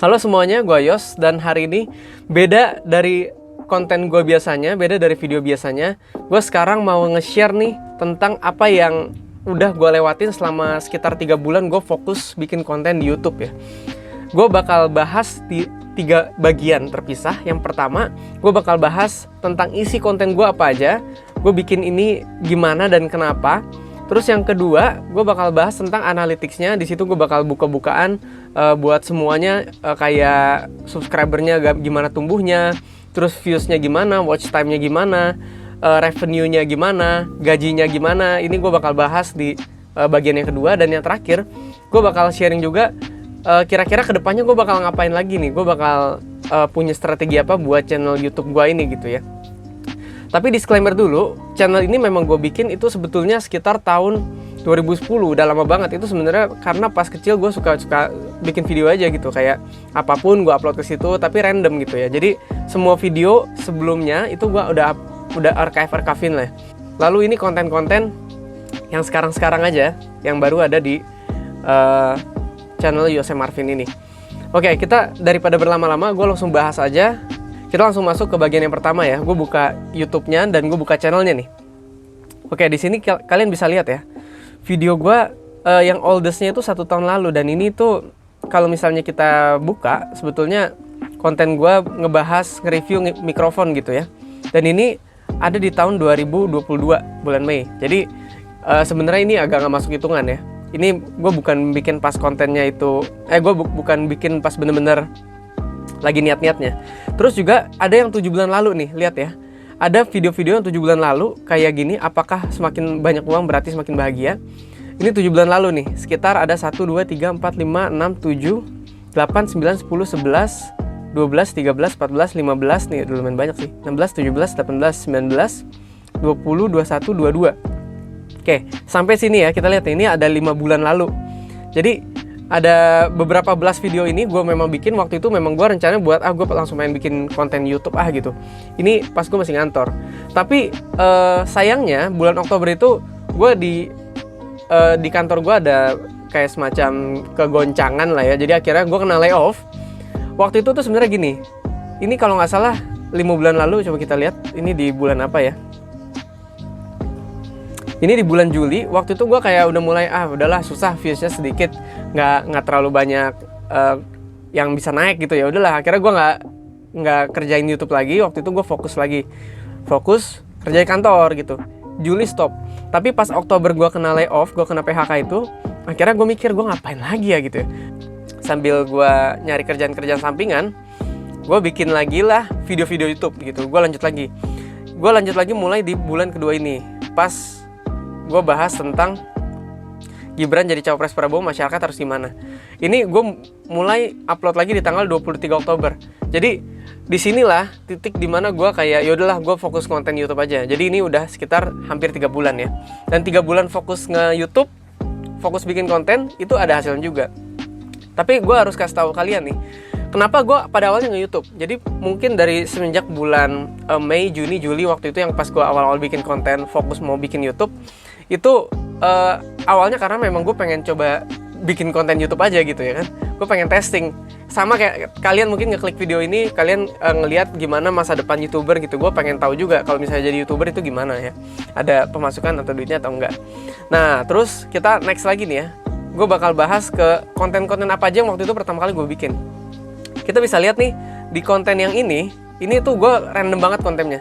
Halo semuanya, gue Yos dan hari ini beda dari konten gue biasanya, beda dari video biasanya. Gue sekarang mau nge-share nih tentang apa yang udah gue lewatin selama sekitar 3 bulan gue fokus bikin konten di YouTube ya. Gue bakal bahas di 3 bagian terpisah. Yang pertama, gue bakal bahas tentang isi konten gue apa aja, gue bikin ini gimana dan kenapa. Terus yang kedua, gue bakal bahas tentang analytics-nya. Di situ gue bakal buka-bukaan buat semuanya, kayak subscribernya gimana tumbuhnya, terus views-nya gimana, watch time-nya gimana, revenue-nya gimana, gajinya gimana. Ini gue bakal bahas di bagian yang kedua. Dan yang terakhir, gue bakal sharing juga kira-kira kedepannya gue bakal ngapain lagi nih. Gue bakal punya strategi apa buat channel YouTube gue ini gitu ya. Tapi disclaimer dulu, channel ini memang gue bikin itu sebetulnya sekitar tahun 2010, udah lama banget. Itu sebenarnya karena pas kecil gue suka bikin video aja gitu, kayak apapun gue upload ke situ, tapi random gitu ya. Jadi semua video sebelumnya itu gue udah archive-in lah. Lalu ini konten-konten yang sekarang aja, yang baru ada di channel Yose Marvin ini. Oke, kita daripada berlama-lama, gue langsung bahas aja. Kita langsung masuk ke bagian yang pertama ya. Gue buka YouTube-nya dan gue buka channelnya nih. Oke, di sini kalian bisa lihat ya. Video gue yang oldest-nya itu 1 tahun lalu. Dan ini tuh kalau misalnya kita buka, sebetulnya konten gue ngebahas, nge-review mikrofon gitu ya. Dan ini ada di tahun 2022 bulan Mei. Jadi sebenarnya ini agak nggak masuk hitungan ya. Ini gue bukan bikin pas kontennya itu, gue bukan bikin pas bener-bener lagi niat-niatnya. Terus juga ada yang 7 bulan lalu nih, lihat ya. Ada video-video yang 7 bulan lalu kayak gini, apakah semakin banyak uang berarti semakin bahagia? Ini 7 bulan lalu nih, sekitar ada 1, 2, 3, 4, 5, 6, 7, 8, 9, 10, 11, 12, 13, 14, 15 nih, udah lumayan banyak sih. 16, 17, 18, 19, 20, 21, 22. Oke, sampai sini ya, kita lihat ini ada 5 bulan lalu. Jadi ada beberapa belas video ini gue memang bikin. Waktu itu memang gue rencananya buat gue langsung main bikin konten YouTube gitu. Ini pas gue masih ngantor. Tapi sayangnya bulan Oktober itu gue di kantor gue ada kayak semacam kegoncangan lah ya. Jadi akhirnya gue kena layoff. Waktu itu tuh sebenarnya gini. Ini kalau nggak salah 5 bulan lalu, coba kita lihat ini di bulan apa ya. Ini di bulan Juli. Waktu itu gue kayak udah mulai udahlah susah, viewsnya sedikit, nggak terlalu banyak yang bisa naik gitu ya. Udahlah, akhirnya gue nggak kerjain YouTube lagi. Waktu itu gue fokus kerjain kantor gitu. Juli stop. Tapi pas Oktober gue kena layoff, gue kena PHK itu, akhirnya gue mikir gue ngapain lagi ya gitu ya. Sambil gue nyari kerjaan sampingan, gue bikin lagi lah video-video YouTube gitu. Gue lanjut lagi mulai di bulan kedua ini. Pas gue bahas tentang Gibran jadi cawapres Prabowo, masyarakat harus gimana. Ini gue mulai upload lagi di tanggal 23 Oktober. Jadi disinilah titik dimana gue kayak yaudahlah gue fokus konten YouTube aja. Jadi ini udah sekitar hampir 3 bulan ya. Dan 3 bulan fokus nge-YouTube, fokus bikin konten, itu ada hasilnya juga. Tapi gue harus kasih tahu kalian nih, kenapa gue pada awalnya nge-YouTube. Jadi mungkin dari semenjak bulan Mei, Juni, Juli waktu itu yang pas gue awal-awal bikin konten, fokus mau bikin YouTube, itu awalnya karena memang gue pengen coba bikin konten YouTube aja gitu ya kan. Gue pengen testing. Sama kayak kalian mungkin ngeklik video ini, kalian ngelihat gimana masa depan YouTuber gitu. Gue pengen tahu juga kalau misalnya jadi YouTuber itu gimana ya. Ada pemasukan atau duitnya atau enggak. Nah terus kita next lagi nih ya. Gue bakal bahas ke konten-konten apa aja yang waktu itu pertama kali gue bikin. Kita bisa lihat nih di konten yang ini tuh gue random banget kontennya.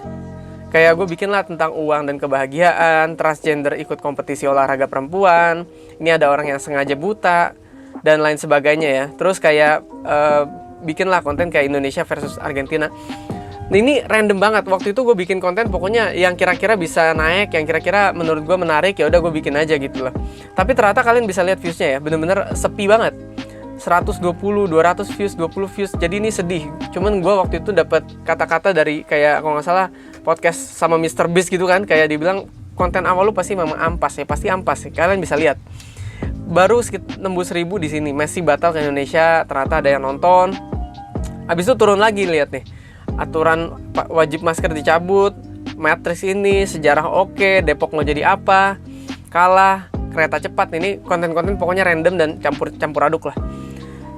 Kayak gue bikin lah tentang uang dan kebahagiaan, transgender ikut kompetisi olahraga perempuan, ini ada orang yang sengaja buta, dan lain sebagainya ya. Terus kayak bikin lah konten kayak Indonesia versus Argentina. Nah, ini random banget. Waktu itu gue bikin konten pokoknya yang kira-kira bisa naik, yang kira-kira menurut gue menarik, ya udah gue bikin aja gitu lah. Tapi ternyata kalian bisa lihat viewsnya ya, bener-bener sepi banget. 120, 200 views, 20 views. Jadi ini sedih. Cuman gue waktu itu dapat kata-kata dari kayak kalau nggak salah podcast sama Mr. Beast gitu kan, kayak dibilang konten awal lu pasti memang ampas ya, pasti ampas ya. Kalian bisa lihat. Baru nembus 1000 di sini. Messi batal ke Indonesia, ternyata ada yang nonton. Habis itu turun lagi, lihat nih. Aturan wajib masker dicabut, Matrix ini, sejarah oke, Depok mau jadi apa, kalah, kereta cepat. Ini konten-konten pokoknya random dan campur aduk lah.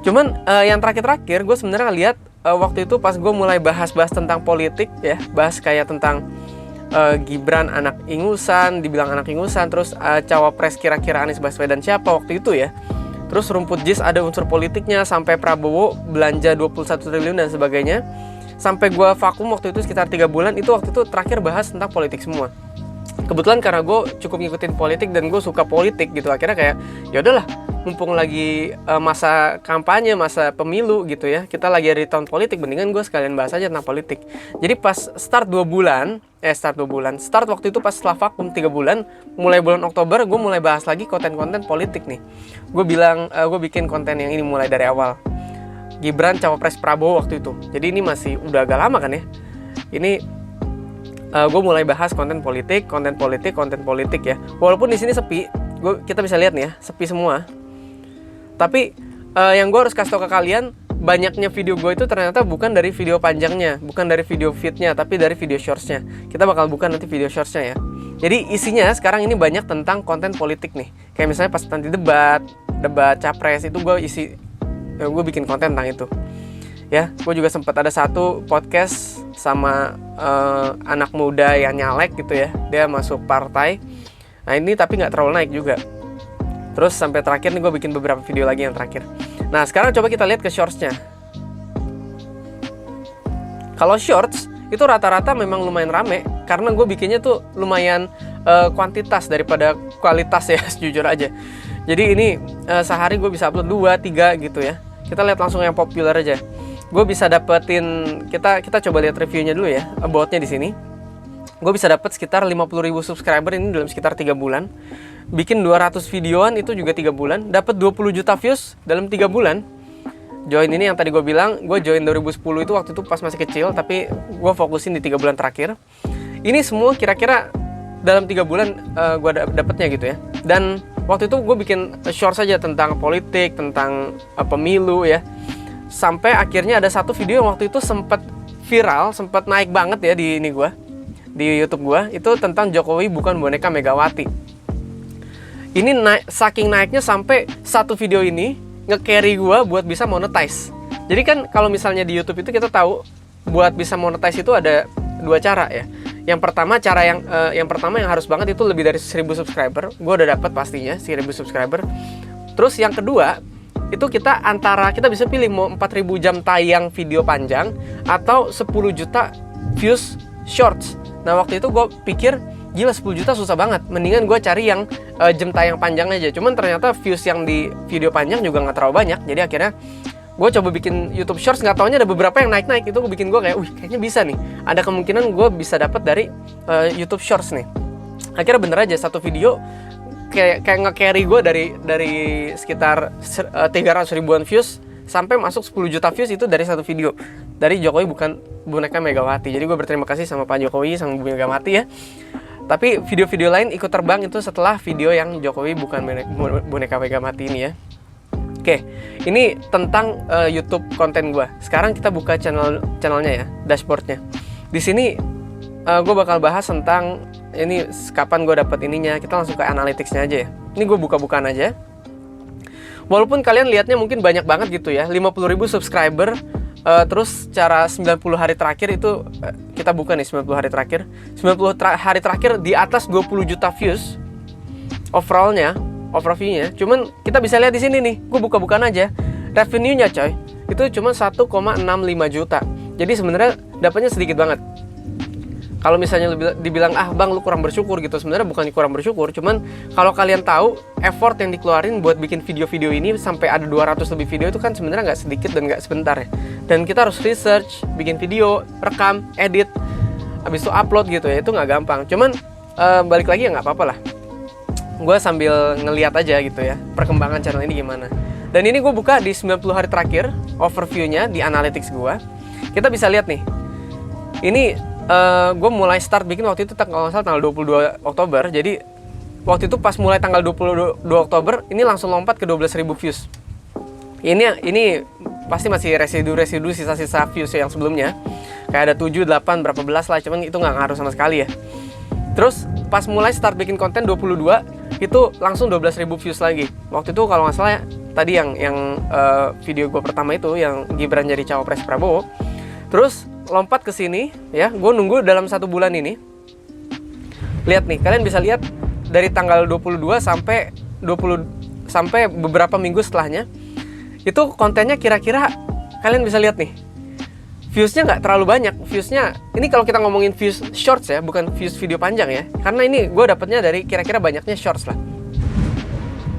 Cuman yang terakhir-terakhir gue sebenarnya lihat waktu itu pas gue mulai bahas-bahas tentang politik ya, bahas kayak tentang Gibran anak ingusan, dibilang anak ingusan, terus cawapres kira-kira Anies Baswedan siapa waktu itu ya. Terus rumput JIS ada unsur politiknya, sampai Prabowo belanja 21 triliun dan sebagainya. Sampai gue vakum waktu itu sekitar 3 bulan, itu waktu itu terakhir bahas tentang politik semua. Kebetulan karena gue cukup ngikutin politik dan gue suka politik gitu, akhirnya kayak ya udahlah, mumpung lagi masa kampanye, masa pemilu gitu ya, kita lagi ada di tahun politik, mendingan gue sekalian bahas aja tentang politik. Jadi pas start waktu itu pas setelah vakum 3 bulan, mulai bulan Oktober gue mulai bahas lagi konten-konten politik nih. Gue bilang gue bikin konten yang ini mulai dari awal, Gibran cawapres Prabowo waktu itu. Jadi ini masih udah agak lama kan ya. Ini gue mulai bahas konten politik ya. Walaupun di sini sepi, kita bisa lihat nih ya, sepi semua. Tapi yang gue harus kasih tau ke kalian, banyaknya video gue itu ternyata bukan dari video panjangnya, bukan dari video feednya, tapi dari video shortsnya. Kita bakal buka nanti video shortsnya ya. Jadi isinya sekarang ini banyak tentang konten politik nih. Kayak misalnya pas nanti debat capres itu gue bikin konten tentang itu. Ya, gue juga sempat ada satu podcast sama anak muda yang nyalek gitu ya. Dia masuk partai. Nah ini tapi nggak terlalu naik juga. Terus sampai terakhir nih gue bikin beberapa video lagi yang terakhir. Nah sekarang coba kita lihat ke shortsnya. Kalau shorts itu rata-rata memang lumayan rame, karena gue bikinnya tuh lumayan kuantitas daripada kualitas ya, jujur aja. Jadi ini sehari gue bisa upload 2-3 gitu ya. Kita lihat langsung yang populer aja. Gue bisa dapetin, kita coba lihat reviewnya dulu ya, about-nya di sini. Gue bisa dapet sekitar 50.000 subscriber ini dalam sekitar 3 bulan. Bikin 200 videoan itu juga 3 bulan. Dapat 20 juta views dalam 3 bulan. Join ini yang tadi gue bilang, gue join 2010 itu waktu itu pas masih kecil, tapi gue fokusin di 3 bulan terakhir. Ini semua kira-kira dalam 3 bulan gue dapetnya gitu ya. Dan waktu itu gue bikin short saja tentang politik, tentang pemilu ya. Sampai akhirnya ada satu video yang waktu itu sempat viral, sempat naik banget ya di YouTube gue, itu tentang Jokowi bukan boneka Megawati. Ini saking naiknya sampai satu video ini nge-carry gue buat bisa monetize. Jadi kan kalau misalnya di YouTube itu kita tahu buat bisa monetize itu ada 2 cara ya. Yang pertama yang harus banget itu lebih dari 1000 subscriber. Gue udah dapat pastinya 1000 subscriber. Terus yang kedua itu kita bisa pilih mau 4000 jam tayang video panjang atau 10 juta views shorts. Nah waktu itu gue pikir gila 10 juta susah banget, mendingan gue cari yang jam tayang panjang aja. Cuman ternyata views yang di video panjang juga gak terlalu banyak. Jadi akhirnya gue coba bikin YouTube Shorts, gak taunya ada beberapa yang naik-naik. Itu bikin gue kayak, kayaknya bisa nih, ada kemungkinan gue bisa dapat dari YouTube Shorts nih. Akhirnya bener aja, satu video kayak nge-carry gue dari sekitar 300 ribuan views sampai masuk 10 juta views itu dari satu video, dari Jokowi bukan boneka Megawati. Jadi gue berterima kasih sama Pak Jokowi, sama Bu Megawati ya. Tapi video-video lain ikut terbang itu setelah video yang Jokowi bukan boneka Megawati ini ya. Oke, ini tentang YouTube konten gue. Sekarang kita buka channelnya ya, dashboardnya. Di sini gue bakal bahas tentang ini kapan gue dapat ininya. Kita langsung ke analytics-nya aja ya. Ini gue buka-bukaan aja. Walaupun kalian lihatnya mungkin banyak banget gitu ya, 50.000 subscriber. Terus cara 90 hari terakhir itu kita buka nih 90 hari terakhir. 90 hari terakhir di atas 20 juta views overall view-nya. Cuman kita bisa lihat di sini nih, gue buka-bukaan aja. Revenue-nya coy, itu cuma 1,65 juta. Jadi sebenarnya dapatnya sedikit banget. Kalau misalnya dibilang bang lu kurang bersyukur gitu, sebenarnya bukan kurang bersyukur, cuman kalau kalian tahu effort yang dikeluarin buat bikin video-video ini sampai ada 200 lebih video itu kan sebenarnya nggak sedikit dan nggak sebentar ya. Dan kita harus research, bikin video, rekam, edit, habis itu upload gitu ya, itu nggak gampang. Cuman balik lagi ya nggak apa-apa lah. Gue sambil ngeliat aja gitu ya perkembangan channel ini gimana. Dan ini gue buka di 90 hari terakhir overview-nya di analytics gue. Kita bisa lihat nih. Ini gue mulai start bikin waktu itu kalau nggak salah tanggal 22 Oktober. Jadi waktu itu pas mulai tanggal 22 Oktober ini langsung lompat ke 12.000 views. Ini pasti masih residu sisa-sisa views yang sebelumnya. Kayak ada 7, 8, berapa belas lah, cuman itu nggak ngaruh sama sekali ya. Terus pas mulai start bikin konten 22, itu langsung 12.000 views lagi. Waktu itu kalau nggak salah tadi yang video gue pertama itu yang Gibran jadi cawapres Prabowo. Terus lompat ke sini ya, gue nunggu dalam 1 bulan ini. Lihat nih, kalian bisa lihat dari tanggal 22 sampai beberapa minggu setelahnya, itu kontennya kira-kira kalian bisa lihat nih, viewsnya nggak terlalu banyak. Viewsnya ini kalau kita ngomongin views shorts ya, bukan views video panjang ya, karena ini gue dapetnya dari kira-kira banyaknya shorts lah.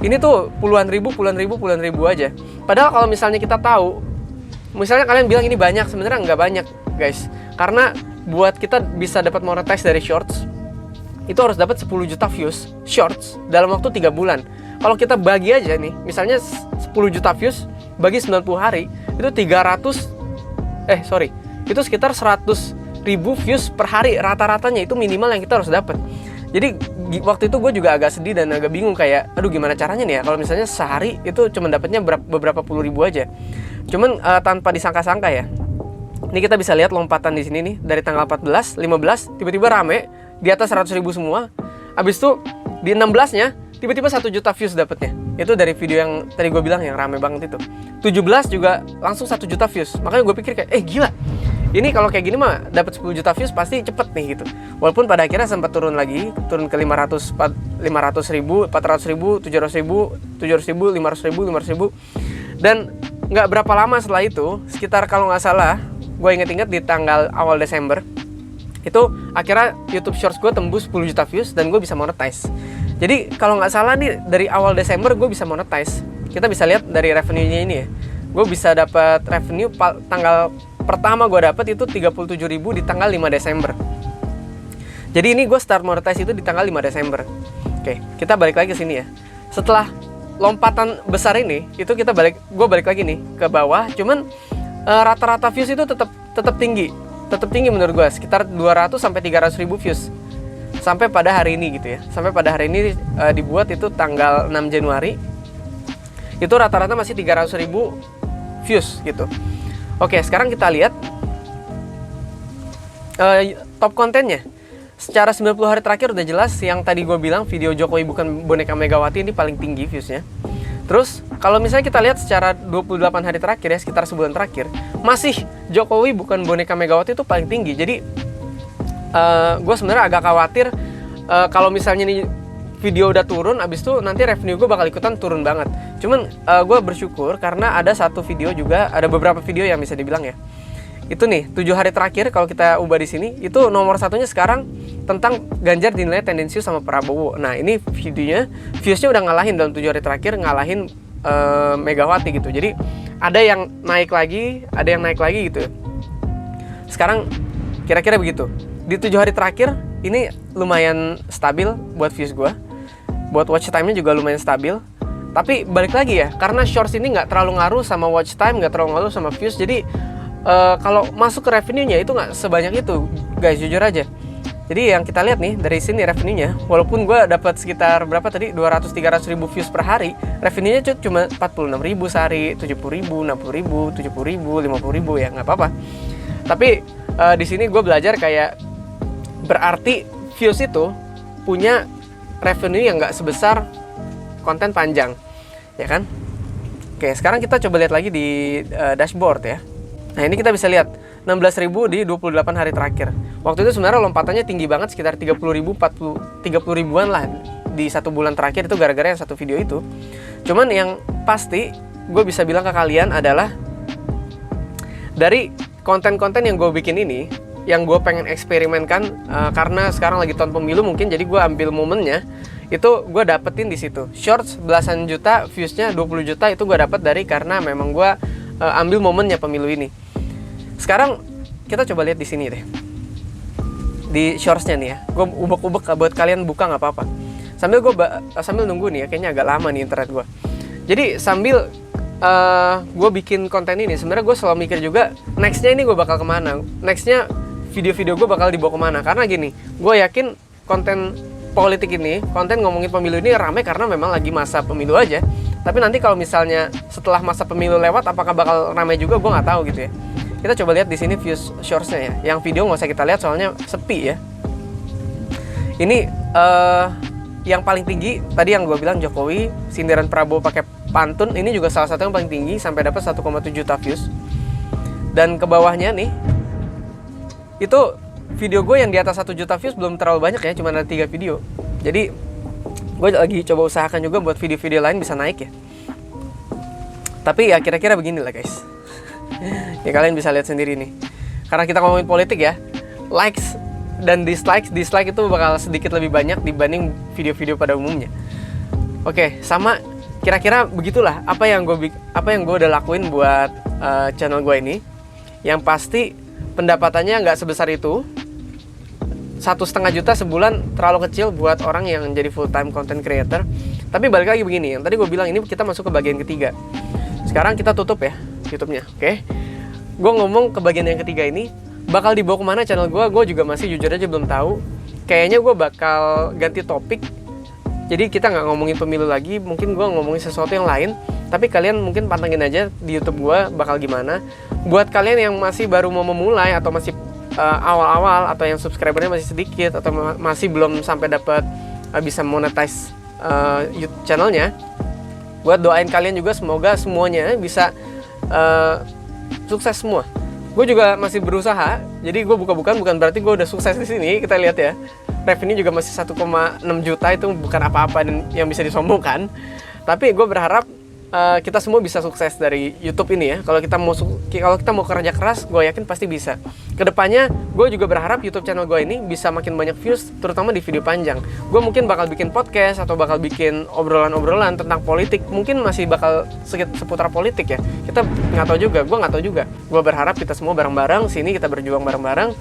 Ini tuh puluhan ribu aja. Padahal kalau misalnya kita tahu, misalnya kalian bilang ini banyak, sebenarnya nggak banyak guys, karena buat kita bisa dapat monetize dari shorts itu harus dapat 10 juta views shorts dalam waktu 3 bulan. Kalau kita bagi aja nih, misalnya 10 juta views bagi 90 hari, itu itu sekitar 100.000 views per hari rata-ratanya, itu minimal yang kita harus dapat. Jadi waktu itu gue juga agak sedih dan agak bingung, kayak aduh gimana caranya nih ya kalau misalnya sehari itu cuma dapatnya beberapa puluh ribu aja. Cuman tanpa disangka-sangka ya. Ini kita bisa lihat lompatan di sini nih, dari tanggal 14, 15 tiba-tiba rame di atas 100.000 semua. Abis itu di 16-nya tiba-tiba 1 juta views dapatnya. Itu dari video yang tadi gue bilang yang rame banget itu. 17 juga langsung 1 juta views. Makanya gue pikir kayak gila. Ini kalau kayak gini mah dapat 10 juta views pasti cepet nih gitu. Walaupun pada akhirnya sempat turun lagi, turun ke 500.000, 400.000, 700.000, 500.000. Dan nggak berapa lama setelah itu, sekitar kalau nggak salah, gue inget-inget di tanggal awal Desember, itu akhirnya YouTube Shorts gue tembus 10 juta views dan gue bisa monetize. Jadi kalau nggak salah nih dari awal Desember gue bisa monetize. Kita bisa lihat dari revenue-nya ini ya. Gue bisa dapat revenue tanggal pertama gue dapat itu 37.000 di tanggal 5 Desember. Jadi ini gue start monetize itu di tanggal 5 Desember. Oke, kita balik lagi ke sini ya. Setelah lompatan besar ini, itu gue balik lagi nih ke bawah. Cuman rata-rata views itu tetap tinggi menurut gue, sekitar 200 sampai 300 ribu views sampai pada hari ini gitu ya. Sampai pada hari ini dibuat itu tanggal 6 Januari, itu rata-rata masih 300 ribu views gitu. Oke, sekarang kita lihat top kontennya. Secara 90 hari terakhir udah jelas, yang tadi gue bilang video Jokowi bukan boneka Megawati ini paling tinggi viewsnya. Terus kalau misalnya kita lihat secara 28 hari terakhir ya, sekitar sebulan terakhir, masih Jokowi bukan boneka Megawati itu paling tinggi. Jadi gue sebenarnya agak khawatir kalau misalnya nih video udah turun, abis itu nanti revenue gue bakal ikutan turun banget. Cuman gue bersyukur karena ada satu video juga, ada beberapa video yang bisa dibilang ya, itu nih 7 hari terakhir kalau kita ubah di sini, itu nomor satunya sekarang tentang Ganjar dinilai tendensius sama Prabowo. Nah ini videonya, viewsnya udah ngalahin dalam 7 hari terakhir, ngalahin Megawati gitu. Jadi ada yang naik lagi gitu. Sekarang kira-kira begitu. Di 7 hari terakhir ini lumayan stabil buat views gue, buat watch time-nya juga lumayan stabil. Tapi balik lagi ya, karena shorts ini nggak terlalu ngaruh sama watch time, nggak terlalu ngaruh sama views. Jadi kalau masuk ke revenue-nya itu nggak sebanyak itu, guys, jujur aja. Jadi yang kita lihat nih dari sini revenue-nya, walaupun gue dapat sekitar berapa tadi, 200-300 ribu views per hari, revenue-nya cuma 46 ribu sehari, 70 ribu, 60 ribu, 70 ribu, 50 ribu, ya nggak apa-apa. Tapi di sini gue belajar kayak berarti views itu punya revenue yang nggak sebesar konten panjang, ya kan? Oke, sekarang kita coba lihat lagi di dashboard ya. Nah ini kita bisa lihat 16.000 di 28 hari terakhir. Waktu itu sebenarnya lompatannya tinggi banget, sekitar 30 ribuan lah di 1 bulan terakhir, itu gara-gara yang satu video itu. Cuman yang pasti gue bisa bilang ke kalian adalah dari konten-konten yang gue bikin ini, yang gue pengen eksperimenkan karena sekarang lagi tahun pemilu mungkin, jadi gue ambil momennya, itu gue dapetin di situ. Shorts belasan juta, viewsnya 20 juta itu gue dapet dari karena memang gue ambil momennya pemilu ini. Sekarang kita coba lihat di sini deh, di shortsnya nih ya. Gue ubek-ubek buat kalian buka nggak apa-apa. Sambil nunggu nih ya, kayaknya agak lama nih internet gue. Jadi sambil gue bikin konten ini, sebenarnya gue selalu mikir juga nextnya ini gue bakal kemana, nextnya video-video gue bakal dibawa kemana. Karena gini, gue yakin konten politik ini, konten ngomongin pemilu ini rame karena memang lagi masa pemilu aja. Tapi nanti kalau misalnya setelah masa pemilu lewat, apakah bakal rame juga, gue nggak tahu gitu ya. Kita coba lihat di sini views shortsnya ya. Yang video nggak usah kita lihat soalnya sepi ya. Ini yang paling tinggi tadi yang gue bilang Jokowi, sindiran Prabowo pakai pantun, ini juga salah satu yang paling tinggi sampai dapat 1,7 juta views. Dan ke bawahnya nih, itu video gue yang di atas 1 juta views belum terlalu banyak ya, cuma ada 3 video. Jadi gue lagi coba usahakan juga buat video-video lain bisa naik ya. Tapi ya kira-kira beginilah guys. Ya kalian bisa lihat sendiri nih. Karena kita ngomongin politik ya, likes dan dislike itu bakal sedikit lebih banyak dibanding video-video pada umumnya. Oke, sama kira-kira begitulah apa yang gue udah lakuin buat channel gue ini. Yang pasti pendapatannya nggak sebesar itu. 1,5 juta sebulan terlalu kecil buat orang yang jadi full time content creator. Tapi balik lagi begini, yang tadi gue bilang ini kita masuk ke bagian ketiga. Sekarang kita tutup ya YouTube-nya, oke? Gue ngomong ke bagian yang ketiga ini bakal dibawa kemana channel gue juga masih jujur aja belum tahu. Kayaknya gue bakal ganti topik. Jadi kita nggak ngomongin pemilu lagi, mungkin gue ngomongin sesuatu yang lain. Tapi kalian mungkin pantengin aja di YouTube gue bakal gimana. Buat kalian yang masih baru mau memulai atau masih awal-awal atau yang subscribernya masih sedikit atau masih belum sampai dapat bisa monetize YouTube channelnya, buat doain kalian juga semoga semuanya bisa sukses semua. Gue juga masih berusaha, jadi gue bukan berarti gue udah sukses di sini. Kita lihat ya, revenue juga masih 1,6 juta, itu bukan apa-apa dan yang bisa disombongkan. Tapi gue berharap kita semua bisa sukses dari YouTube ini ya. Kalau kita mau kerja keras, gue yakin pasti bisa. Kedepannya, gue juga berharap YouTube channel gue ini bisa makin banyak views, terutama di video panjang. Gue mungkin bakal bikin podcast atau bakal bikin obrolan-obrolan tentang politik. Mungkin masih bakal seputar politik ya. Kita nggak tahu juga, gue nggak tahu juga. Gue berharap kita semua bareng-bareng sini, kita berjuang bareng-bareng.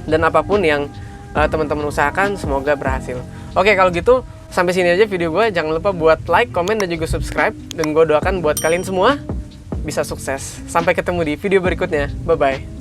Dan apapun yang teman-teman usahakan, semoga berhasil. Oke, kalau gitu sampai sini aja video gue. Jangan lupa buat like, komen, dan juga subscribe. Dan gue doakan buat kalian semua bisa sukses. Sampai ketemu di video berikutnya. Bye-bye.